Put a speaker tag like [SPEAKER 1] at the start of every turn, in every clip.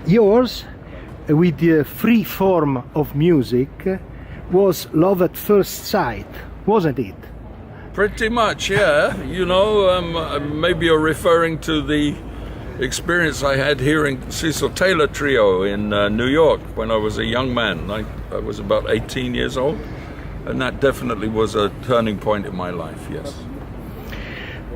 [SPEAKER 1] Yours, with the free form of music, was love at first sight, wasn't it?
[SPEAKER 2] Pretty much, yeah. You know, maybe you're referring to the experience I had hearing Cecil Taylor Trio in New York when I was a young man. I was about 18 years old, and that definitely was a turning point in my life, yes.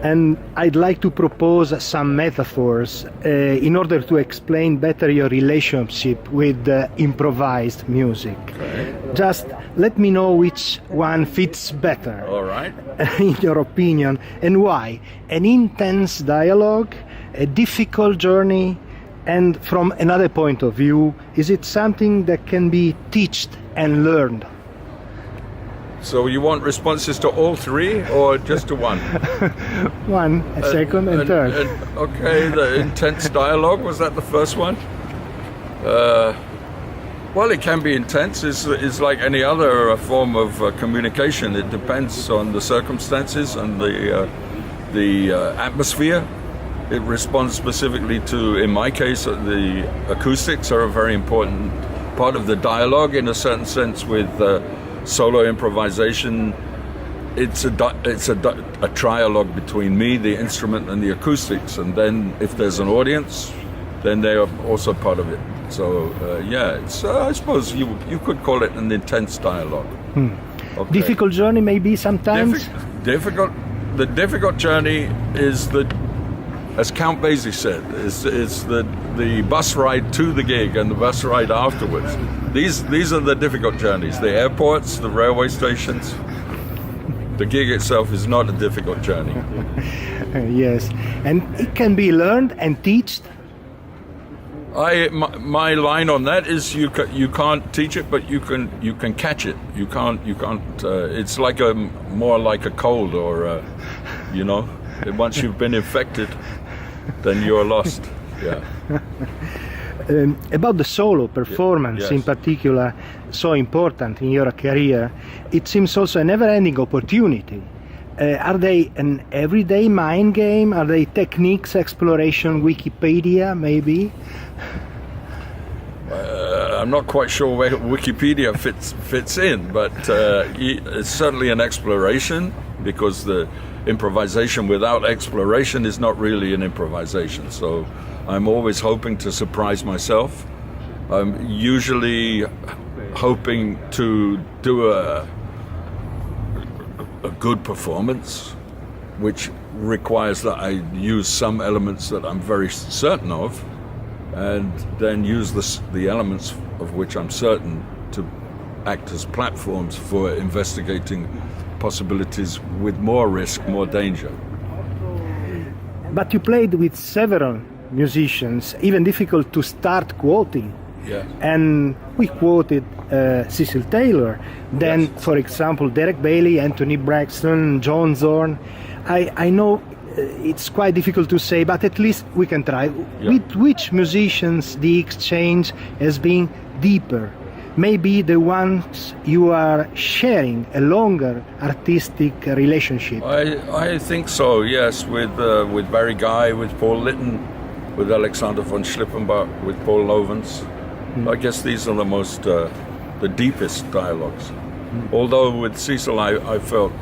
[SPEAKER 1] And I'd like to propose some metaphors in order to explain better your relationship with improvised music.
[SPEAKER 2] Okay.
[SPEAKER 1] Just let me know which one fits better.
[SPEAKER 2] All right.
[SPEAKER 1] In your opinion, and why. An intense dialogue, a difficult journey, and from another point of view, is it something that can be taught and learned?
[SPEAKER 2] So you want responses to all three or just to one?
[SPEAKER 1] One, a second, and third.
[SPEAKER 2] Okay, the intense dialogue, was that the first one? Well, it can be intense. It's like any other form of communication. It depends on the circumstances and the atmosphere. It responds specifically to, in my case, the acoustics are a very important part of the dialogue in a certain sense with solo improvisation. It's a trialogue between me, the instrument, and the acoustics, and then if there's an audience, then they are also part of it. So yeah, it's I suppose you could call it an intense dialogue. Okay.
[SPEAKER 1] Difficult journey maybe sometimes?
[SPEAKER 2] The difficult journey is as Count Basie said, is the bus ride to the gig and the bus ride afterwards. These are the difficult journeys. The airports, the railway stations. The gig itself is not a difficult journey.
[SPEAKER 1] Yes, and it can be learned and taught.
[SPEAKER 2] My line on that is you can't teach it, but you can catch it. You can't. It's like more like a cold, or you know, once you've been infected, then you're lost. Yeah.
[SPEAKER 1] About the solo performance,
[SPEAKER 2] yes.
[SPEAKER 1] In particular, so important in your career, it seems also a never-ending opportunity. Are they an everyday mind game? Are they techniques, exploration, Wikipedia, maybe?
[SPEAKER 2] I'm not quite sure where Wikipedia fits in, but it's certainly an exploration, because the improvisation without exploration is not really an improvisation. So I'm always hoping to surprise myself. I'm usually hoping to do a good performance, which requires that I use some elements that I'm very certain of, and then use the elements of which I'm certain to act as platforms for investigating possibilities with more risk, more danger.
[SPEAKER 1] But you played with several musicians, even difficult to start quoting.
[SPEAKER 2] Yeah.
[SPEAKER 1] And we quoted Cecil Taylor, then, yes. For example, Derek Bailey, Anthony Braxton, John Zorn. I know it's quite difficult to say, but at least we can try.
[SPEAKER 2] Yeah.
[SPEAKER 1] With which musicians the exchange has been deeper? Maybe the ones you are sharing a longer artistic relationship.
[SPEAKER 2] I think so, yes, with Barry Guy, with Paul Litton, with Alexander von Schlippenbach, with Paul Lovens. I guess these are the deepest dialogues. Although with Cecil I felt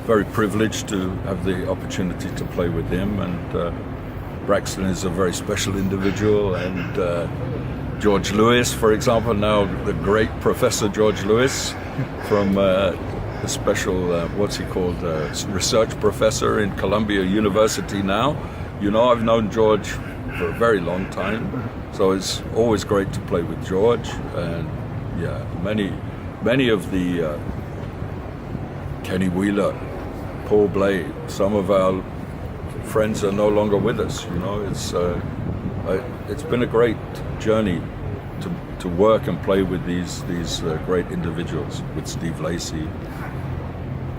[SPEAKER 2] very privileged to have the opportunity to play with him, and Braxton is a very special individual, and George Lewis, for example, now the great Professor George Lewis from a special, what's he called, research professor in Columbia University now. You know, I've known George for a very long time, so it's always great to play with George. And yeah, many of the Kenny Wheeler, Paul Blade, some of our friends are no longer with us. You know, it's been a great journey to work and play with these great individuals, with Steve Lacy.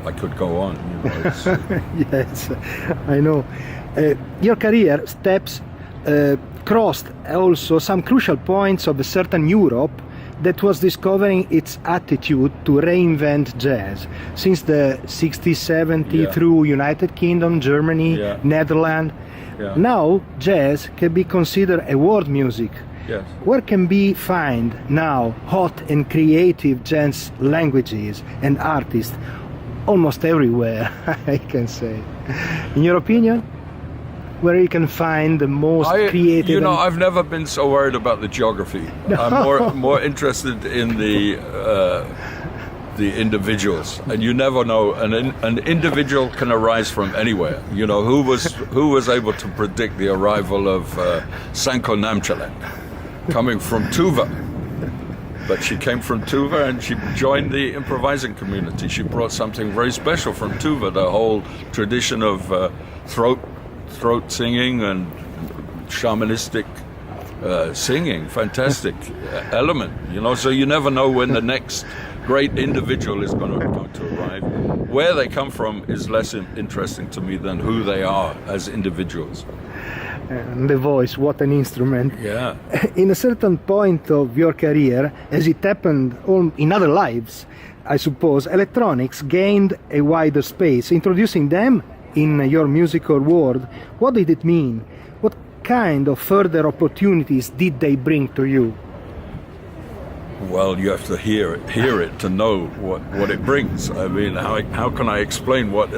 [SPEAKER 2] I could go on. You know,
[SPEAKER 1] yes, I know. Your career steps crossed also some crucial points of a certain Europe that was discovering its attitude to reinvent jazz since the 60s, 70s
[SPEAKER 2] Yeah.
[SPEAKER 1] through United Kingdom, Germany,
[SPEAKER 2] Yeah.
[SPEAKER 1] Netherlands.
[SPEAKER 2] Yeah.
[SPEAKER 1] Now jazz can be considered a world music.
[SPEAKER 2] Yes.
[SPEAKER 1] Where can be find now hot and creative jazz languages and artists? Almost everywhere, I can say. In your opinion, where you can find the most creative?
[SPEAKER 2] You know, I've never been so worried about the geography. I'm more interested in the individuals, and you never know. An individual can arise from anywhere. You know, who was able to predict the arrival of Sanko Namchalet coming from Tuva? But she came from Tuva and she joined the improvising community. She brought something very special from Tuva, the whole tradition of throat singing and shamanistic singing, fantastic element, you know. So you never know when the next great individual is going to arrive. Where they come from is less interesting to me than who they are as individuals.
[SPEAKER 1] And the voice, what an instrument.
[SPEAKER 2] Yeah.
[SPEAKER 1] In a certain point of your career, as it happened in other lives, I suppose, electronics gained a wider space, introducing them in your musical world. What did it mean? What kind of further opportunities did they bring to you?
[SPEAKER 2] Well, you have to hear it to know what it brings. I mean, how can I explain what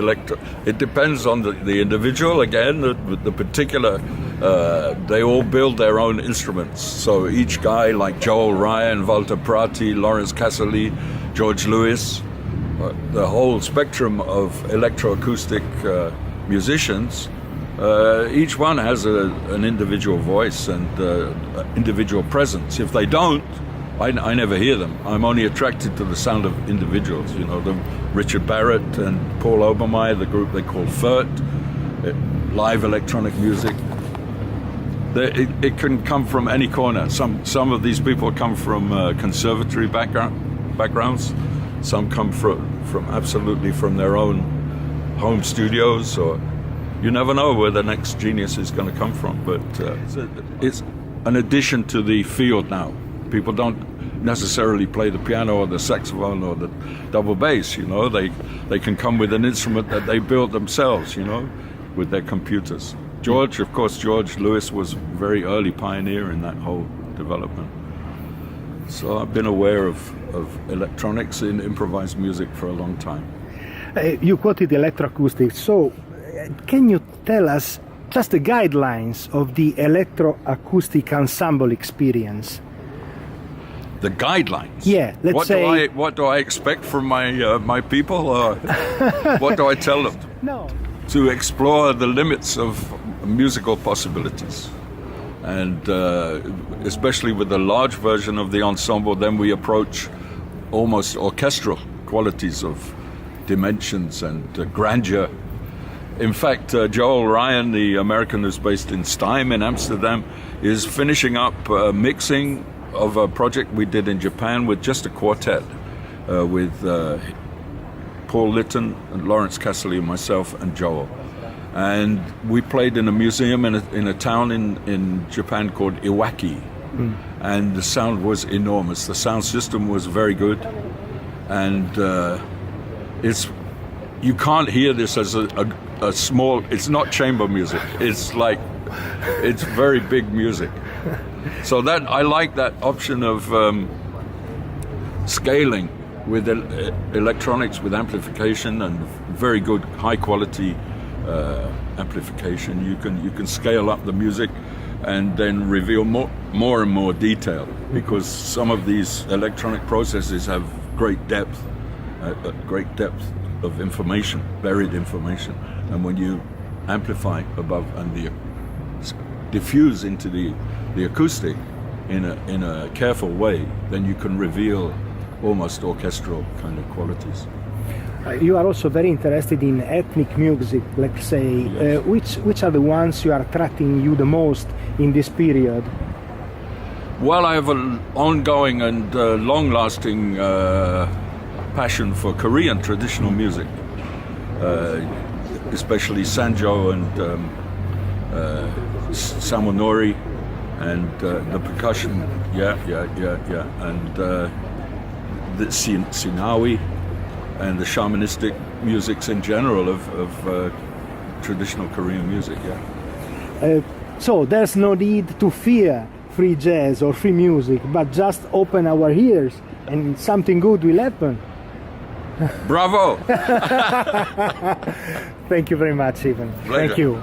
[SPEAKER 2] It depends on the individual. Again, the particular. They all build their own instruments. So each guy, like Joel Ryan, Walter Prati, Lawrence Casserly, George Lewis, the whole spectrum of electroacoustic musicians. Each one has an individual voice and individual presence. If they don't, I never hear them. I'm only attracted to the sound of individuals. You know, the Richard Barrett and Paul Obermeyer, the group they call FERT, live electronic music. It can come from any corner. Some of these people come from conservatory backgrounds. Some come from absolutely from their own home studios. Or you never know where the next genius is going to come from. But it's an addition to the field now. People don't necessarily play the piano or the saxophone or the double bass, you know. They can come with an instrument that they built themselves, you know, with their computers. George Lewis was a very early pioneer in that whole development. So I've been aware of electronics in improvised music for a long time.
[SPEAKER 1] You quoted electroacoustics, so can you tell us just the guidelines of the electroacoustic ensemble experience?
[SPEAKER 2] The guidelines.
[SPEAKER 1] Yeah, let's say.
[SPEAKER 2] What do I expect from my people? Or what do I tell them?
[SPEAKER 1] No.
[SPEAKER 2] To explore the limits of musical possibilities, and especially with the large version of the ensemble, then we approach almost orchestral qualities of dimensions and grandeur. In fact, Joel Ryan, the American who's based in Stein in Amsterdam, is finishing up mixing of a project we did in Japan with just a quartet, with Paul Litton and Lawrence Casserly and myself and Joel. And we played in a museum in a town in Japan called Iwaki. And the sound was enormous. The sound system was very good. And you can't hear this as a small, it's not chamber music. It's very big music. So that I like that option of scaling with electronics, with amplification and very good high quality amplification. You can scale up the music and then reveal more and more detail, because some of these electronic processes have great depth of information, buried information, and when you amplify above and diffuse into the acoustic in a careful way, then you can reveal almost orchestral kind of qualities.
[SPEAKER 1] You are also very interested in ethnic music, let's say.
[SPEAKER 2] Yes.
[SPEAKER 1] Which are the ones you are attracting you the most in this period?
[SPEAKER 2] Well, I have an ongoing and long-lasting passion for Korean traditional music, especially Sanjo and Samonori and the percussion, and the Sinawi and the shamanistic musics in general of traditional Korean music.
[SPEAKER 1] So there's no need to fear free jazz or free music, but just open our ears and something good will happen.
[SPEAKER 2] Bravo!
[SPEAKER 1] Thank you very much, Ivan.
[SPEAKER 2] Pleasure.
[SPEAKER 1] Thank you.